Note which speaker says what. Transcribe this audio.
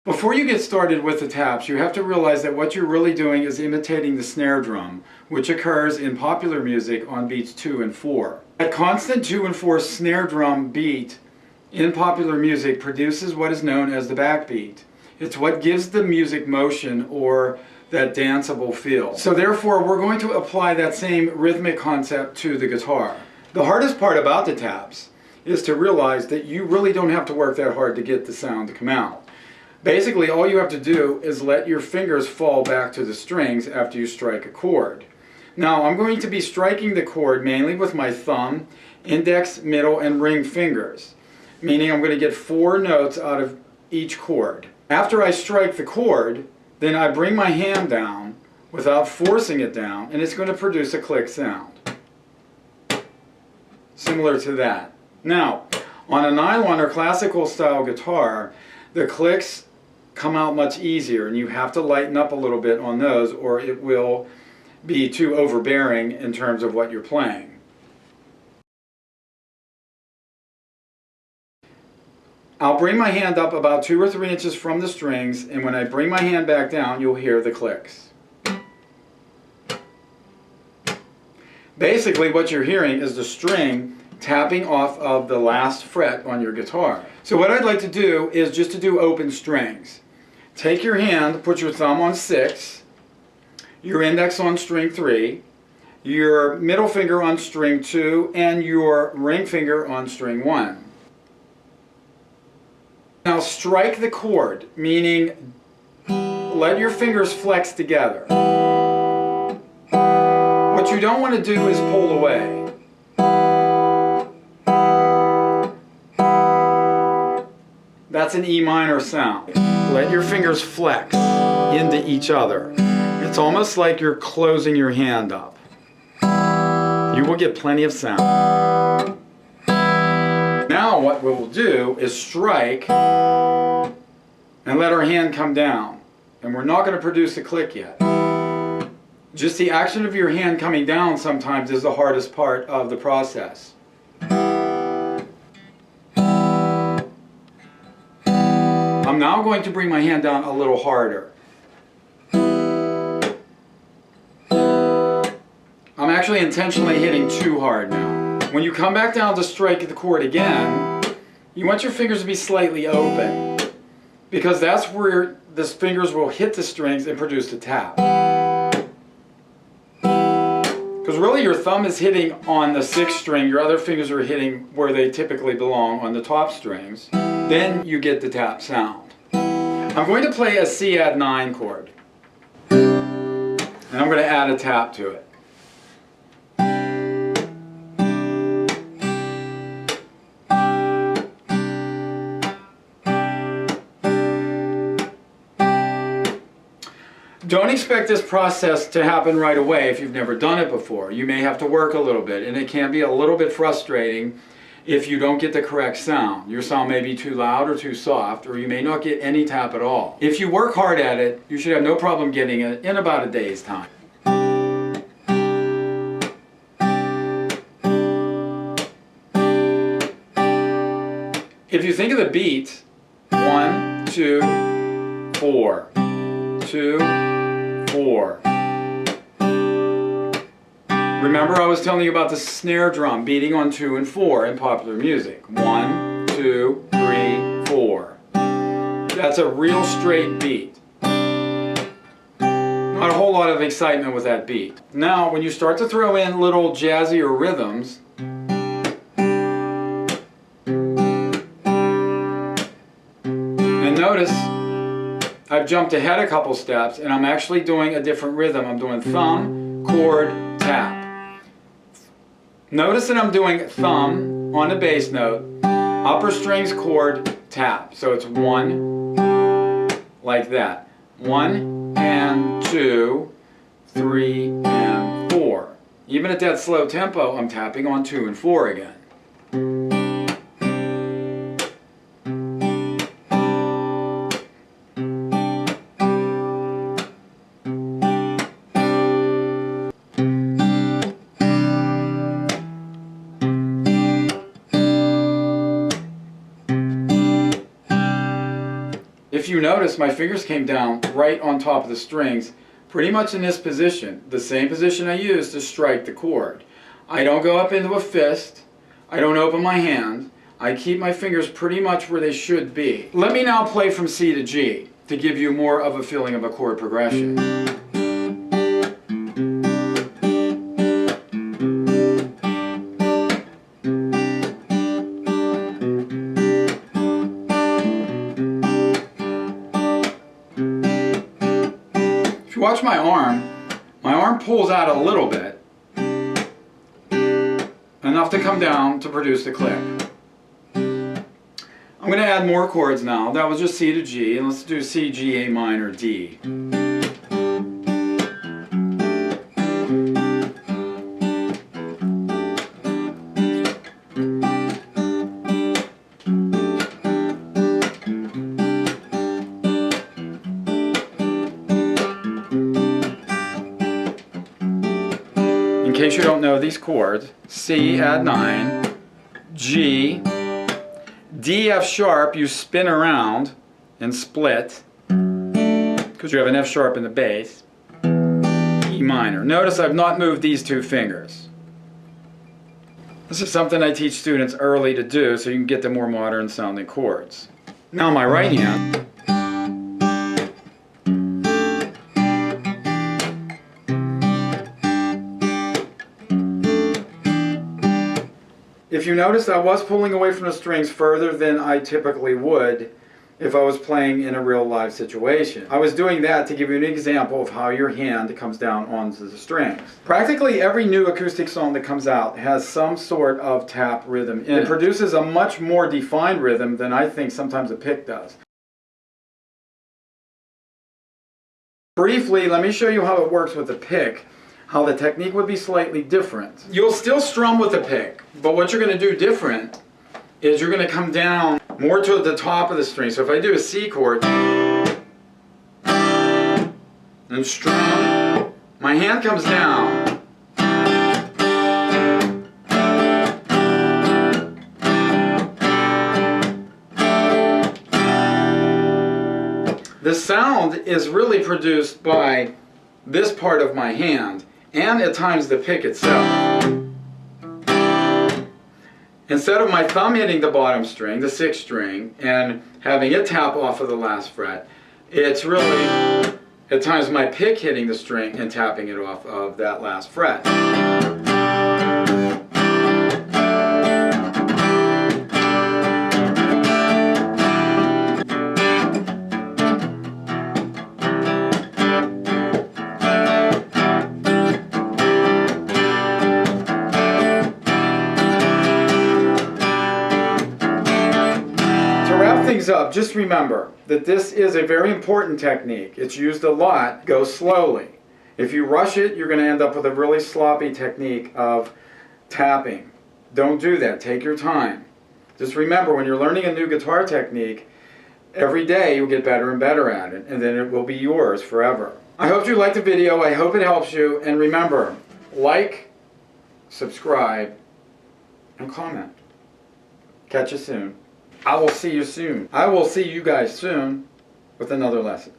Speaker 1: Before you get started with the taps, you have to realize that what you're really doing is imitating the snare drum, which occurs in popular music on beats 2 and 4. That constant 2 and 4 snare drum beat in popular music produces what is known as the backbeat. It's what gives the music motion or that danceable feel. So therefore, we're going to apply that same rhythmic concept to the guitar. The hardest part about the taps is to realize that you really don't have to work that hard to get the sound to come out. Basically, all you have to do is let your fingers fall back to the strings after you strike a chord. Now, I'm going to be striking the chord mainly with my thumb, index, middle, and ring fingers, meaning I'm going to get 4 notes out of each chord. After I strike the chord, then I bring my hand down without forcing it down, and it's going to produce a click sound, similar to that. Now, on a nylon or classical style guitar, the clicks come out much easier, and you have to lighten up a little bit on those or it will be too overbearing in terms of what you're playing. I'll bring my hand up about 2 or 3 inches from the strings, and when I bring my hand back down, you'll hear the clicks. Basically, what you're hearing is the string tapping off of the last fret on your guitar. So what I'd like to do is just to do open strings. Take your hand, put your thumb on 6, your index on string 3, your middle finger on string 2, and your ring finger on string 1. Now strike the chord, meaning let your fingers flex together. What you don't want to do is pull away. That's an E minor sound. Let your fingers flex into each other. It's almost like you're closing your hand up. You will get plenty of sound. Now what we'll do is strike and let our hand come down. And we're not going to produce a click yet. Just the action of your hand coming down sometimes is the hardest part of the process. I'm now going to bring my hand down a little harder. I'm actually intentionally hitting too hard now. When you come back down to strike the chord again, you want your fingers to be slightly open, because that's where the fingers will hit the strings and produce the tap. Because really your thumb is hitting on the 6th string, your other fingers are hitting where they typically belong on the top strings. Then you get the tap sound. I'm going to play a C add 9 chord, and I'm going to add a tap to it. Don't expect this process to happen right away if you've never done it before. You may have to work a little bit, and it can be a little bit frustrating if you don't get the correct sound. Your sound may be too loud or too soft, or you may not get any tap at all. If you work hard at it, you should have no problem getting it in about a day's time. If you think of the beat, 1, 2, 4, 2, 4. Remember I was telling you about the snare drum beating on 2 and 4 in popular music. 1, 2, 3, 4. That's a real straight beat. Not a whole lot of excitement with that beat. Now when you start to throw in little jazzier rhythms, and notice I've jumped ahead a couple steps and I'm actually doing a different rhythm. I'm doing thumb, chord, tap. Notice that I'm doing thumb on the bass note, upper strings, chord, tap. So it's 1, like that. 1 and 2, 3 and 4. Even at that slow tempo, I'm tapping on 2 and 4 again. If If you notice, my fingers came down right on top of the strings, pretty much in this position, the same position I used to strike the chord. I don't go up into a fist, I don't open my hand, I keep my fingers pretty much where they should be. Let me now play from C to G to give you more of a feeling of a chord progression. If you watch my arm pulls out a little bit, enough to come down to produce the click. I'm going to add more chords now. That was just C to G, and let's do C, G, A minor, D. In case you don't know these chords, C, add 9, G, D, F sharp, you spin around and split, because you have an F sharp in the bass, E minor. Notice I've not moved these two fingers. This is something I teach students early to do so you can get the more modern sounding chords. Now my right hand, if you notice, I was pulling away from the strings further than I typically would if I was playing in a real live situation. I was doing that to give you an example of how your hand comes down onto the strings. Practically every new acoustic song that comes out has some sort of tap rhythm in it. It produces a much more defined rhythm than I think sometimes a pick does. Briefly, let me show you how it works with the pick. How the technique would be slightly different. You'll still strum with the pick, but what you're going to do different is you're going to come down more to the top of the string. So if I do a C chord and strum, my hand comes down. The sound is really produced by this part of my hand, and at times the pick itself. Instead of my thumb hitting the bottom string, the 6th string, and having it tap off of the last fret, it's really, at times, my pick hitting the string and tapping it off of that last fret. Things up, just remember that this is a very important technique. It's used a lot. Go slowly. If you rush it, you're going to end up with a really sloppy technique of tapping. Don't do that. Take your time. Just remember, when you're learning a new guitar technique, every day you'll get better and better at it, and then it will be yours forever. I hope you liked the video. I hope it helps you. And remember, like, subscribe, and comment. Catch you soon. I will see you soon. I will see you guys soon with another lesson.